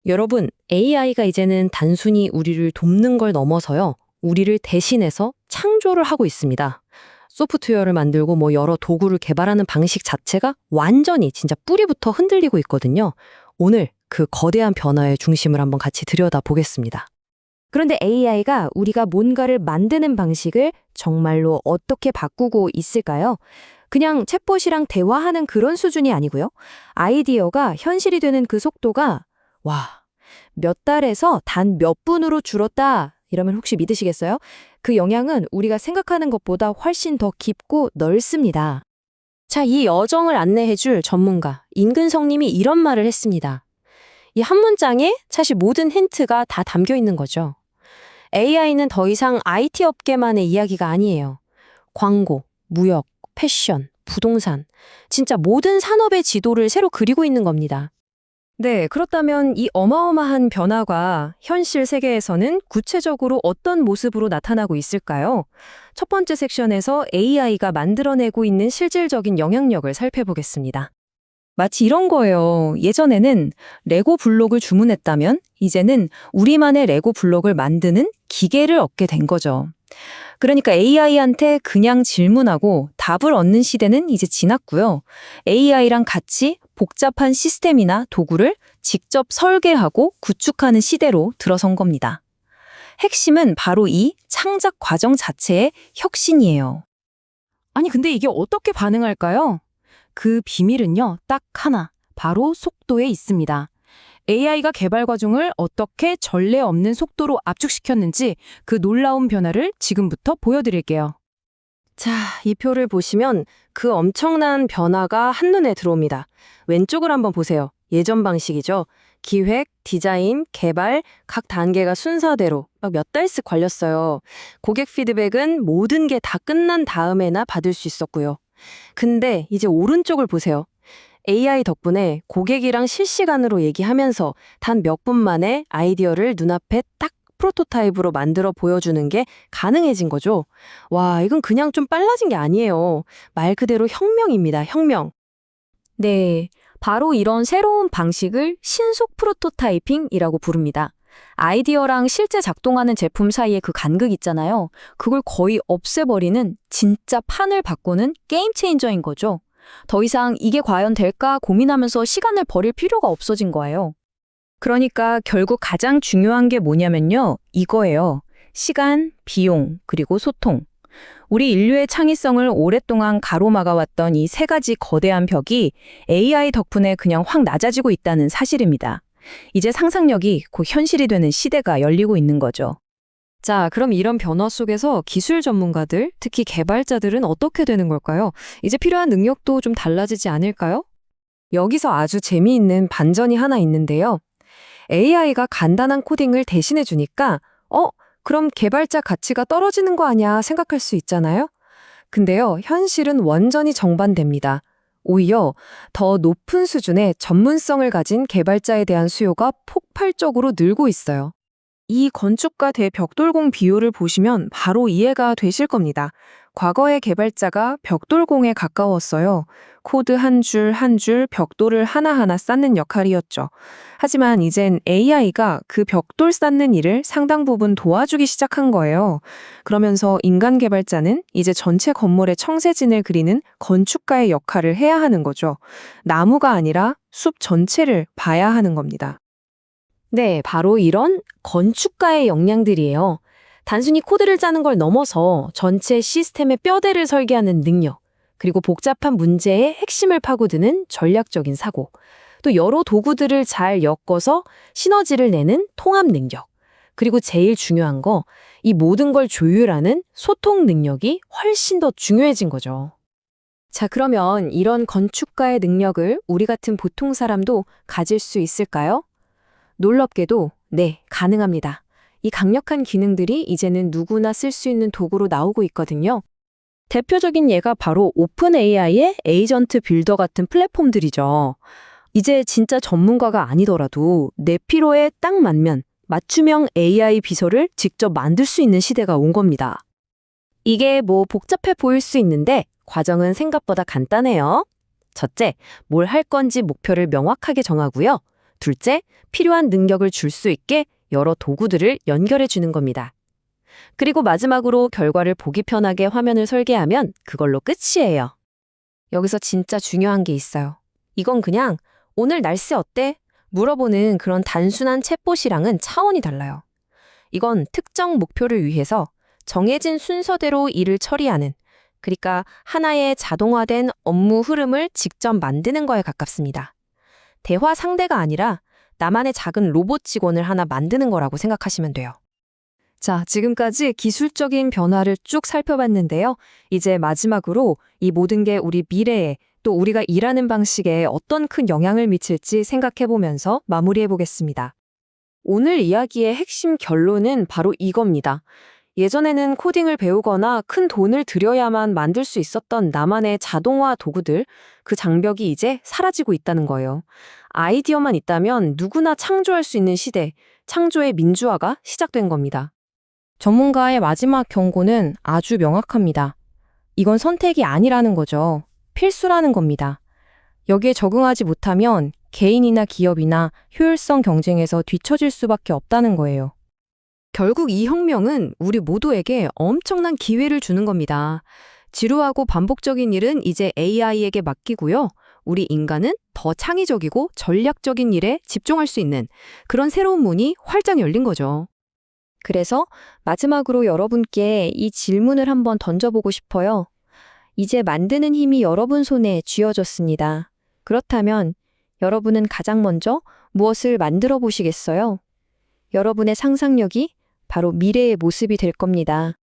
여러분, AI가 이제는 단순히 우리를 돕는 걸 넘어서요. 우리를 대신해서 창조를 하고 있습니다. 소프트웨어를 만들고 여러 도구를 개발하는 방식 자체가 완전히 진짜 뿌리부터 흔들리고 있거든요. 오늘 그 거대한 변화의 중심을 한번 같이 들여다보겠습니다. 그런데 AI가 우리가 뭔가를 만드는 방식을 정말로 어떻게 바꾸고 있을까요? 그냥 챗봇이랑 대화하는 그런 수준이 아니고요. 아이디어가 현실이 되는 그 속도가 몇 달에서 단 몇 분으로 줄었다. 이러면 혹시 믿으시겠어요? 그 영향은 우리가 생각하는 것보다 훨씬 더 깊고 넓습니다. 자, 이 여정을 안내해줄 전문가 임근성님이 이런 말을 했습니다. 이 한 문장에 사실 모든 힌트가 다 담겨 있는 거죠. AI는 더 이상 IT 업계만의 이야기가 아니에요. 광고, 무역, 패션, 부동산, 진짜 모든 산업의 지도를 새로 그리고 있는 겁니다. 네, 그렇다면 이 어마어마한 변화가 현실 세계에서는 구체적으로 어떤 모습으로 나타나고 있을까요? 첫 번째 섹션에서 AI가 만들어내고 있는 실질적인 영향력을 살펴보겠습니다. 마치 이런 거예요. 예전에는 레고 블록을 주문했다면 이제는 우리만의 레고 블록을 만드는 기계를 얻게 된 거죠. 그러니까 AI한테 그냥 질문하고 답을 얻는 시대는 이제 지났고요. AI랑 같이 복잡한 시스템이나 도구를 직접 설계하고 구축하는 시대로 들어선 겁니다. 핵심은 바로 이 창작 과정 자체의 혁신이에요. 아니, 근데 이게 어떻게 반응할까요? 그 비밀은요, 딱 하나, 바로 속도에 있습니다. AI가 개발 과정을 어떻게 전례 없는 속도로 압축시켰는지 그 놀라운 변화를 지금부터 보여드릴게요. 자, 이 표를 보시면 그 엄청난 변화가 한눈에 들어옵니다. 왼쪽을 한번 보세요. 예전 방식이죠. 기획, 디자인, 개발, 각 단계가 순서대로 몇 달씩 걸렸어요. 고객 피드백은 모든 게 다 끝난 다음에나 받을 수 있었고요. 근데 이제 오른쪽을 보세요. AI 덕분에 고객이랑 실시간으로 얘기하면서 단 몇 분 만에 아이디어를 눈앞에 딱 프로토타입으로 만들어 보여주는 게 가능해진 거죠. 와, 이건 그냥 좀 빨라진 게 아니에요. 말 그대로 혁명입니다, 혁명. 네, 바로 이런 새로운 방식을 신속 프로토타이핑이라고 부릅니다. 아이디어랑 실제 작동하는 제품 사이의 그 간극 있잖아요. 그걸 거의 없애버리는 진짜 판을 바꾸는 게임 체인저인 거죠. 더 이상 이게 과연 될까 고민하면서 시간을 버릴 필요가 없어진 거예요. 그러니까 결국 가장 중요한 게 뭐냐면요. 이거예요. 시간, 비용, 그리고 소통. 우리 인류의 창의성을 오랫동안 가로막아왔던 이 세 가지 거대한 벽이 AI 덕분에 그냥 확 낮아지고 있다는 사실입니다. 이제 상상력이 곧 현실이 되는 시대가 열리고 있는 거죠. 자, 그럼 이런 변화 속에서 기술 전문가들, 특히 개발자들은 어떻게 되는 걸까요? 이제 필요한 능력도 좀 달라지지 않을까요? 여기서 아주 재미있는 반전이 하나 있는데요. AI가 간단한 코딩을 대신해 주니까 그럼 개발자 가치가 떨어지는 거 아니야 생각할 수 있잖아요. 근데요, 현실은 완전히 정반대입니다. 오히려 더 높은 수준의 전문성을 가진 개발자에 대한 수요가 폭발적으로 늘고 있어요. 이 건축가 대 벽돌공 비율을 보시면 바로 이해가 되실 겁니다. 과거의 개발자가 벽돌공에 가까웠어요. 코드 한 줄 한 줄 벽돌을 하나하나 쌓는 역할이었죠. 하지만 이젠 AI가 그 벽돌 쌓는 일을 상당 부분 도와주기 시작한 거예요. 그러면서 인간 개발자는 이제 전체 건물의 청세진을 그리는 건축가의 역할을 해야 하는 거죠. 나무가 아니라 숲 전체를 봐야 하는 겁니다. 네, 바로 이런 건축가의 역량들이에요. 단순히 코드를 짜는 걸 넘어서 전체 시스템의 뼈대를 설계하는 능력, 그리고 복잡한 문제의 핵심을 파고드는 전략적인 사고, 또 여러 도구들을 잘 엮어서 시너지를 내는 통합 능력, 그리고 제일 중요한 거, 이 모든 걸 조율하는 소통 능력이 훨씬 더 중요해진 거죠. 자, 그러면 이런 건축가의 능력을 우리 같은 보통 사람도 가질 수 있을까요? 놀랍게도 네, 가능합니다. 이 강력한 기능들이 이제는 누구나 쓸 수 있는 도구로 나오고 있거든요. 대표적인 예가 바로 오픈 AI의 에이전트 빌더 같은 플랫폼들이죠. 이제 진짜 전문가가 아니더라도 내 필요에 딱 맞면 맞춤형 AI 비서를 직접 만들 수 있는 시대가 온 겁니다. 이게 복잡해 보일 수 있는데 과정은 생각보다 간단해요. 첫째, 뭘 할 건지 목표를 명확하게 정하고요. 둘째, 필요한 능력을 줄 수 있게 여러 도구들을 연결해 주는 겁니다. 그리고 마지막으로 결과를 보기 편하게 화면을 설계하면 그걸로 끝이에요. 여기서 진짜 중요한 게 있어요. 이건 그냥 오늘 날씨 어때? 물어보는 그런 단순한 챗봇이랑은 차원이 달라요. 이건 특정 목표를 위해서 정해진 순서대로 일을 처리하는, 그러니까 하나의 자동화된 업무 흐름을 직접 만드는 거에 가깝습니다. 대화 상대가 아니라 나만의 작은 로봇 직원을 하나 만드는 거라고 생각하시면 돼요. 자, 지금까지 기술적인 변화를 쭉 살펴봤는데요. 이제 마지막으로 이 모든 게 우리 미래에 또 우리가 일하는 방식에 어떤 큰 영향을 미칠지 생각해보면서 마무리해보겠습니다. 오늘 이야기의 핵심 결론은 바로 이겁니다. 예전에는 코딩을 배우거나 큰 돈을 들여야만 만들 수 있었던 나만의 자동화 도구들, 그 장벽이 이제 사라지고 있다는 거예요. 아이디어만 있다면 누구나 창조할 수 있는 시대, 창조의 민주화가 시작된 겁니다. 전문가의 마지막 경고는 아주 명확합니다. 이건 선택이 아니라는 거죠. 필수라는 겁니다. 여기에 적응하지 못하면 개인이나 기업이나 효율성 경쟁에서 뒤처질 수밖에 없다는 거예요. 결국 이 혁명은 우리 모두에게 엄청난 기회를 주는 겁니다. 지루하고 반복적인 일은 이제 AI에게 맡기고요. 우리 인간은 더 창의적이고 전략적인 일에 집중할 수 있는 그런 새로운 문이 활짝 열린 거죠. 그래서 마지막으로 여러분께 이 질문을 한번 던져보고 싶어요. 이제 만드는 힘이 여러분 손에 쥐어졌습니다. 그렇다면 여러분은 가장 먼저 무엇을 만들어 보시겠어요? 여러분의 상상력이 바로 미래의 모습이 될 겁니다.